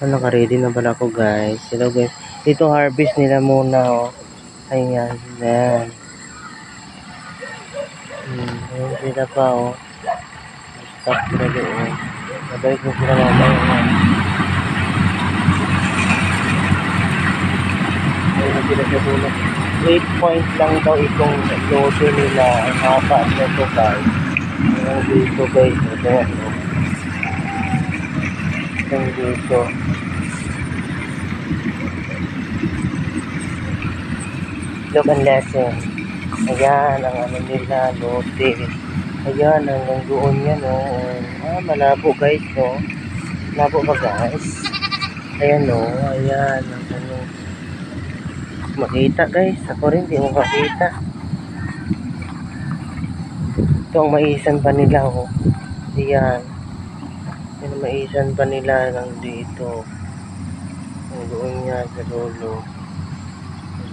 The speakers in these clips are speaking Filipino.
Naka-ready na pala ako guys. Hello guys. Ito harvest nila muna oh. Ayan. Ayan. Ayan sila pa oh. Stop sila doon. Nabalik na sila mamaya. Ayan na sila sa dulo. 8 point lang daw itong loader nila. Ang haba na ito guys. Ayan dito guys. Ayan oh. Ayan dito. Look and lesson. Ayan, ang ano nila, lote. Ayan, hanggang doon yan, oh. Malabo guys, no. Malabo ba guys? Ayan, no. Ayan, ang ano. Makita guys. Ako rin, di mo makita. Ito ang maisan pa nila, oh. Ayan. Yan ang maisan pa nila lang dito. Ang doon yan, sa lolo.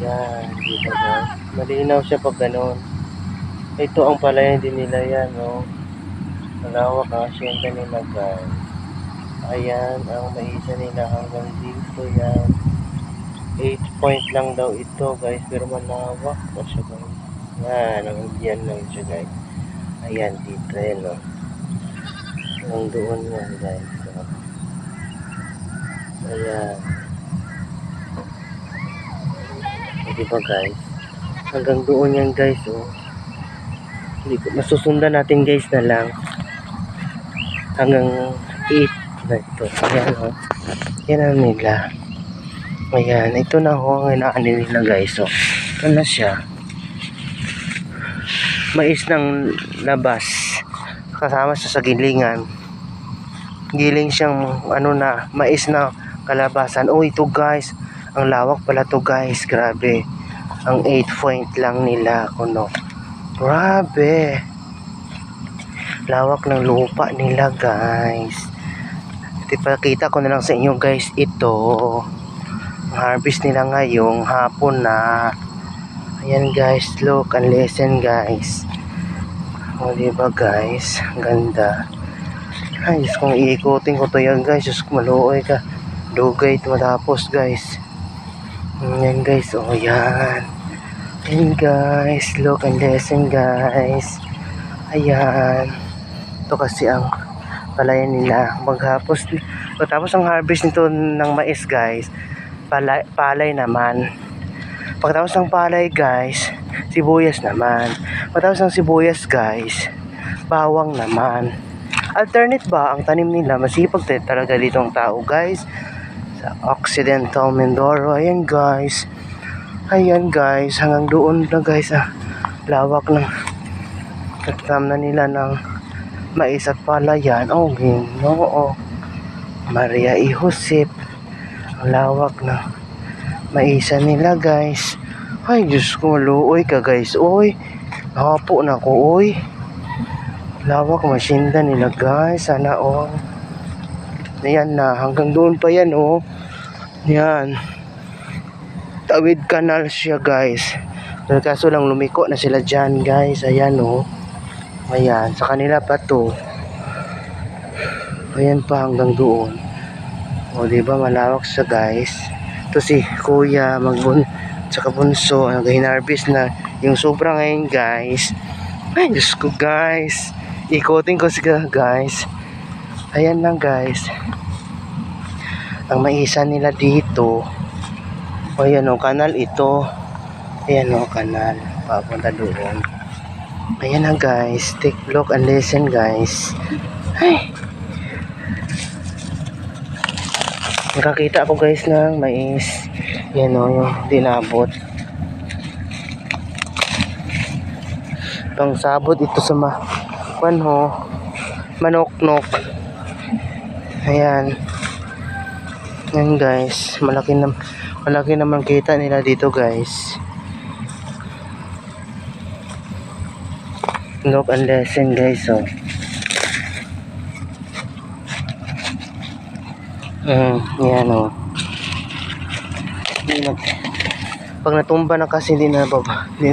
Ayan, dito guys. Malinaw siya pag ganon. Ito ang palayan din nila yan, no. Malawak ang asyenda nila guys. Ayan, ang maisa nila hanggang dito yan. 8 point lang daw ito guys, pero malawak pa siya guys. Yan, ang diyan lang siya guys. Ayan, dito yan, no. Hanggang doon yan guys. So, ayan. Diba guys? Hanggang doon yan guys, oh. Masusundan natin guys na lang. Hanggang 8 na ito. Ayan, oh. Yan ang nila. Ayan, ito na ho ang inaani nila guys, oh. Ito na siya. Mais ng labas. Kasama sa gilingan. Giling siyang ano na, mais na kalabasan. Oh, ito guys. Ang lawak pala to guys, grabe. Ang 8 point lang nila, kuno. Grabe. Lawak ng lupa nila guys. Ipakita ko na lang sa inyo guys ito. Harvest nila ngayong hapon na. Ayan guys, look and listen guys. O diba guys, ganda. Ay, Diyos kong iikutin ko to yan guys. Diyos kong maluoy ka. Dugay matapos guys. Ayan guys, oh yan. Ayan guys, look and listen guys. Ayan. Ito kasi ang palayan nila. Pagkatapos ang harvest nito ng mais guys, palay naman. Pagkatapos ng palay guys, sibuyas naman. Pagkatapos ng sibuyas guys, bawang naman. Alternate ba ang tanim nila? Masipag talaga dito ang tao guys. Sa Occidental Mindoro. Ayan guys. Ayan guys. Hanggang doon na guys. Lawak ng katam na nila ng mais at palayan. Oh, Ginoo. Maria y Josep. Ang lawak ng maisa nila guys. Ay, Diyos ko, maluoy ka guys. Oy, nakapo na ko, oy. Lawak masinda nila guys. Sana oh. Ayan na, hanggang doon pa yan oh. Yan. Tawid kanal siya guys. Kaso lang lumiko na sila dyan guys. Ayan oh. Ayan, sa kanila pa to. Ayan pa hanggang doon. O diba malawak siya guys. Ito si kuya tsaka bunso. Nag-hinarvest na yung sobra ngayon guys. Ay Diyos ko guys. Ikotin ko siya guys. Ayan lang guys. Ang maisa nila dito. O ayan o, kanal ito. Ayan o, kanal. Papunta doon. Ayan na guys. Take a look and listen guys. Ay. Nakakita ako guys ng mais. Ayan o, yung dinabot. Pang sabot ito sa manoknok. Ayan. Yan guys, malaki naman kita nila dito guys. Look and listen guys, oh. Yan oh. Pag natumba na kasi hindi na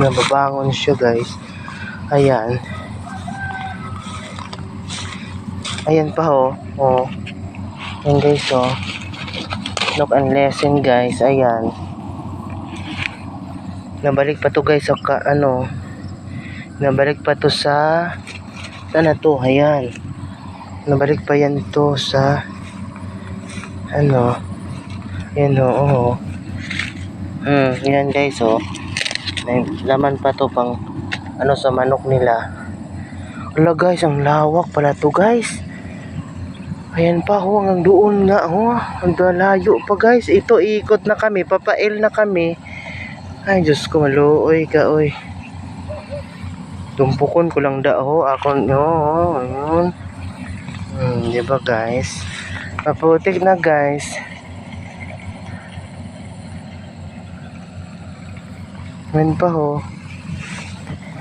babangon siya guys. Ayan. Ayan pa oh. Oh. Yan guys oh. Look and listen guys. Ayan. Nabalik pa to guys sa nabalik pa to sa saan na to? Ayan. Nabalik pa yan to sa ayan o. Yan guys oh. May laman pa to pang sa manok nila. Wala guys, ang lawak pala to guys. Ayan pa ho, hanggang doon nga ho. Ang layo pa guys. Ito ikot na kami, papail na kami. Ay Diyos ko, maluoy ka oy. Tumpukon ko lang ho. Ako ayun. Diba guys? Maputik na guys. Ayan pa ho.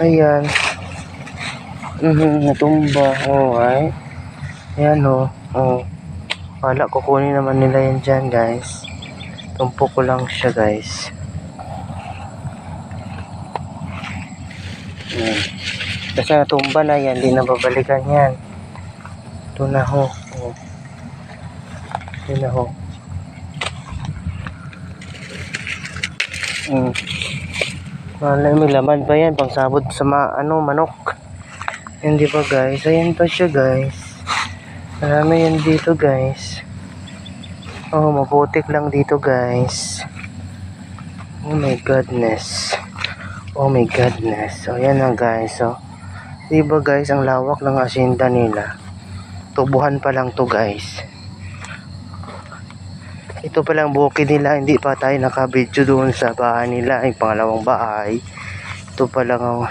Ayan. Natumba. Ay. Ayan ho. Wala, kukunin naman nila yan dyan guys. Tumpok ko lang siya guys. Kasi natumba na yan. Hindi na babalikan yan. Ito na ho. Ito na ho. Malay, may laman pa yan. Pangsabot sa manok. Hindi ba guys? Ayan pa siya guys. Marami yan dito guys. Maputik lang dito guys. Oh my goodness. Oh my goodness. Ayan na guys. Diba guys, ang lawak ng asinda nila. Tubuhan pa lang to guys. Ito pa lang bukid nila. Hindi pa tayo nakabidyo doon sa bahay nila. Yung pangalawang bahay. Ito pa lang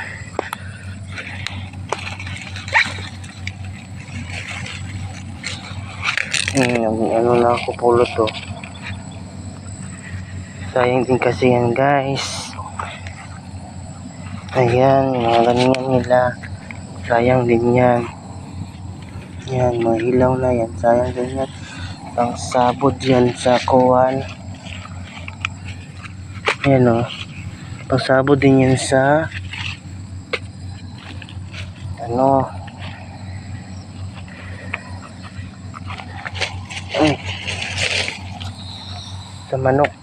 na ako pulot to. Sayang din kasi yan guys. Ayan, mga ganyan nila. Sayang din yan. Yan, mahilaw na yan. Sayang din yan. Pang sabod yan sa kuwan. Ayan o. Pang sabod din yan sa sa manok.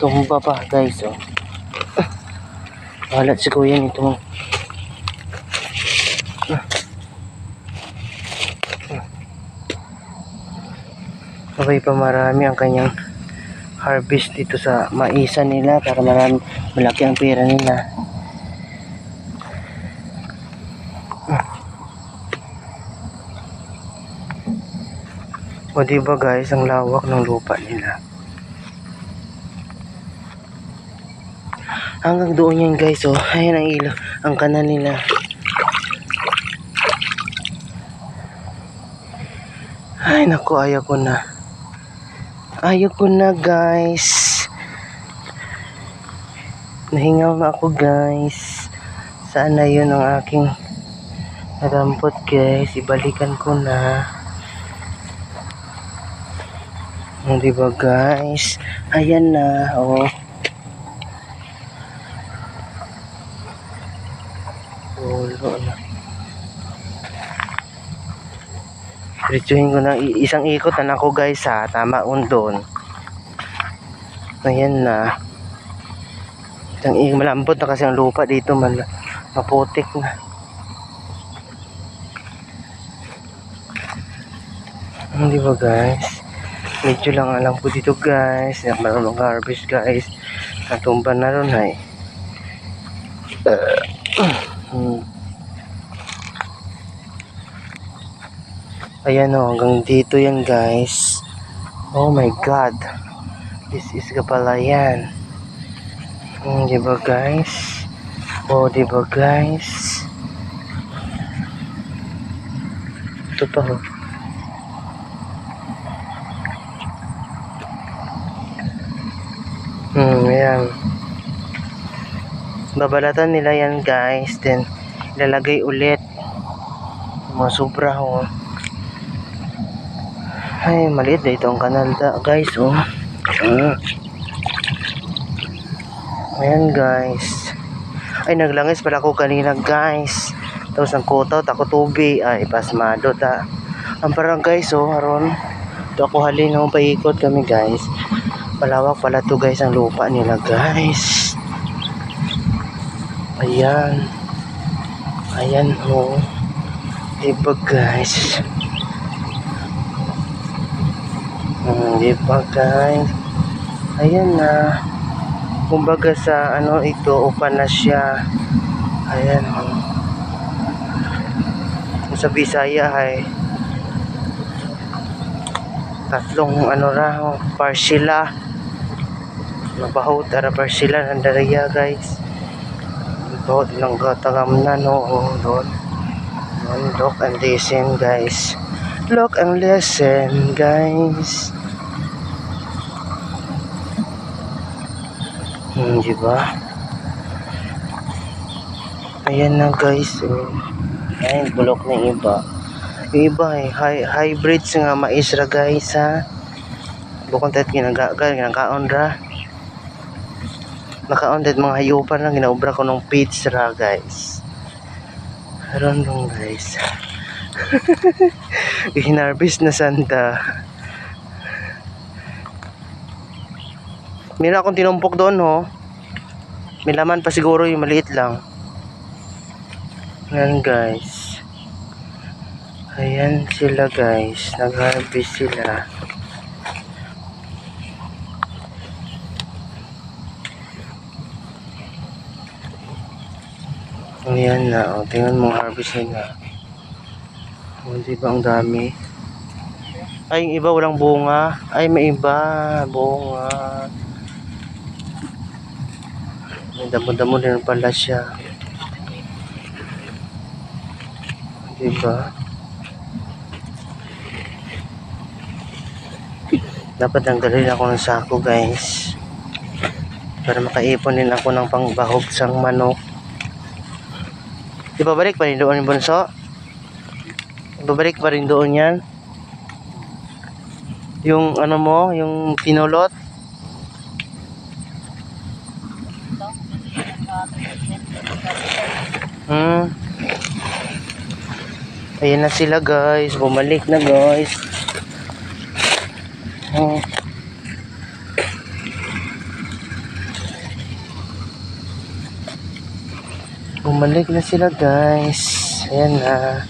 Tumba pa guys Walat si kuya nito. Okay pa, marami ang kanyang harvest dito sa maisa nila para malaki ang pera nila. O diba guys, ang lawak ng lupa nila. Hanggang doon yan guys ayan ang ilaw, ang kanan nila. Ay naku, ayaw ko na guys. Nahingaw na ako guys. Saan na yun ang aking narampot guys, ibalikan ko na. Diba guys, ayan na ulo na. Diretsuhin ko na isang ikot na ako guys tama doon. Ayan na. Isang malambot na kasi ang lupa dito, maputik na. Di ba guys? Medyo lang alam ko dito guys. Marunong harvest guys. Natumba na ron Ayan hanggang dito yan guys. Oh my god, this is Kapalayan. Diba guys? Diba guys? Ito pa ayan. Babalatan nila yan guys, then ilalagay ulit. Sobra Ay, maliit na itong kanal guys Ayan guys. Ay, naglangis pala ako kanina guys. Tapos ang kutot ako tubi. Ay, pasmado ta. Ang parang guys, oh, haron. Ito ako halin, oh, paikot kami guys. Palawak pala to guys ang lupa nila guys. Ayan. Ayan, oh. Diba guys? Diba guys? Ayan na. Kumbaga sa ano ito, upan na siya. Ayan, oh. Sa Bisaya ay tatlong ano ra, oh, parsila. Mabahot ara parsila ng daraya guys. Ito ng gatagam na no, oh, doon. Look and listen guys. Look and listen guys. Diba? Ayan na guys, oh. Ayan, bulok na yung iba. Yung iba eh, hybrids nga mais ra guys ha. Bukong tayo ginagaon ra. Nakaon tayo mga hayupan lang, ginaubra ko ng pits ra guys. Haron dong guys. Hinarvest na santa. Meron akong tinumpok doon ho. May laman pa siguro yung maliit lang. Ayan guys. Ayan sila guys. Nag-harvest sila. Ayan na. O, tingnan mo harvest nila. O, diba ang dami? Ay, yung iba walang bunga. Ay, may iba. Bunga. May damo-damo din pala siya. Diba? Dapat nanggalin ako ng sako guys. Para makaipon din ako ng pangbahog sang manok. Ibabalik pa rin doon yung bunso? Ibabalik pa rin doon yan? Yung ano mo, yung pinulot? Ayan na sila guys. Bumalik na guys. Bumalik na sila guys. Ayan na.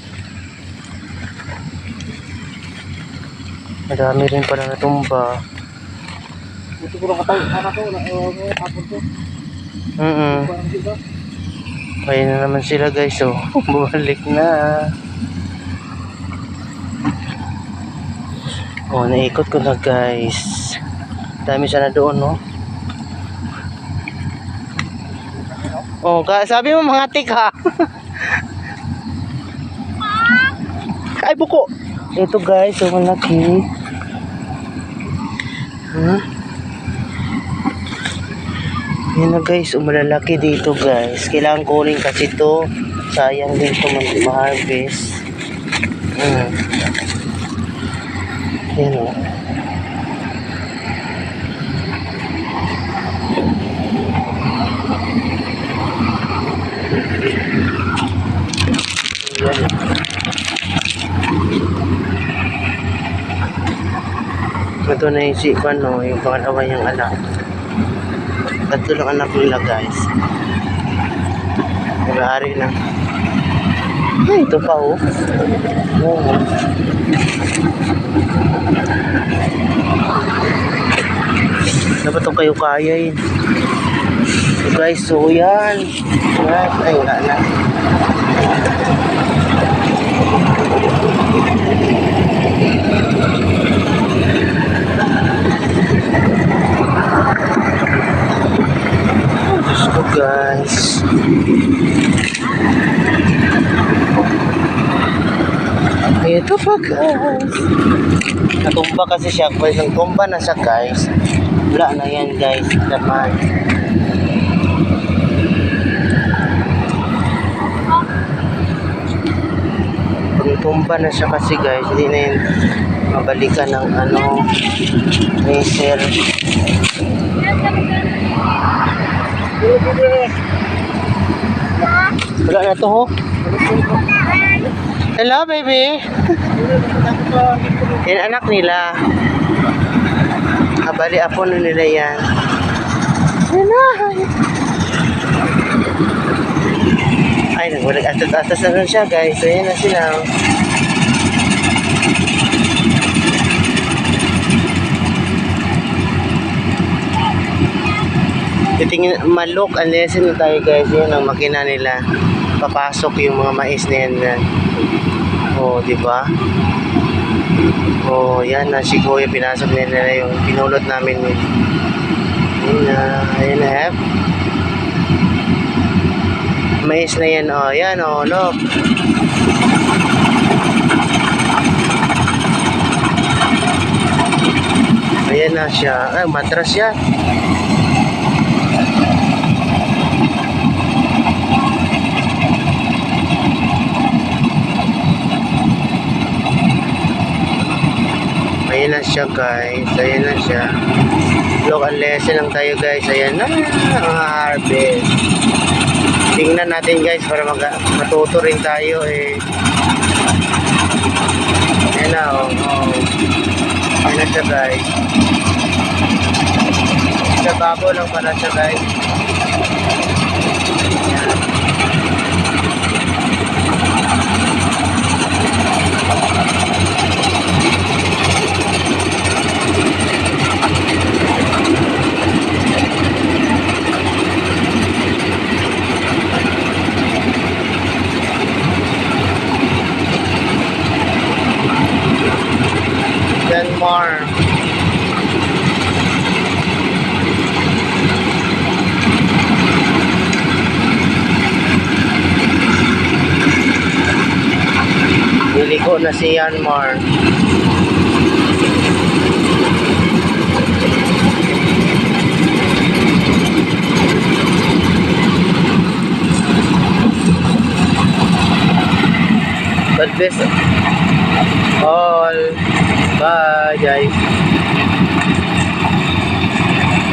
Madami rin pala natumba. Ito ko nakataw para to na tapon to. Ayan na naman sila guys. Oh, bumalik na. Oh, naikot ko na guys. Dami sana doon, no? Oh, sabi mo mga tik ha. Ay, buko. Ito guys, so malaki. Yan na guys, umalalaki dito guys. Kailangan kunin kasi ito. Sayang din ito ma-harvest. Yan o. Ito na yung sipan, no? Yung pangalawa niyang anak. Tatlo lang anak nila guys. Nag-aari na. Ay, ito pa oh. Oo. Dapat itong kayo kaya yun. So guys, so yan. Ay, wala na. Diyos ko guys. Ito pa guys. Natumba kasi siya guys. Nagtumba na siya guys. Wala na yan guys. Laman. Tumba na siya kasi guys. Hindi na yun mabalikan ng ano laser. Wala na to, ho. Hello, baby. Yan anak nila. Kabali apo na nila yan. Hello. Ay, nagwalag atas-atas na rin siya, guys. So, yan na sila. Titingin, malok, unlesin na tayo, guys. Yan ang makina nila. Papasok yung mga mais na yan. Oh, di ba? Oh, yan na si Kuya, pinasok nila yung pinulot namin yun. Ayun na, F. Mais na yan, oh, yan, oh, look. Ayan na siya. Ay, matras siya. Ayan na siya, guys. Ayan na siya. Local lesson lang tayo, guys. Ayan na ang harvest. Tingnan natin, guys, para matuto rin tayo eh. Ayan na, oh. Ayan na siya, guys. Sa babo lang pala siya, guys. Ayan. Denmark. Liliko na si Yanmar. God bless all. Bye, guys.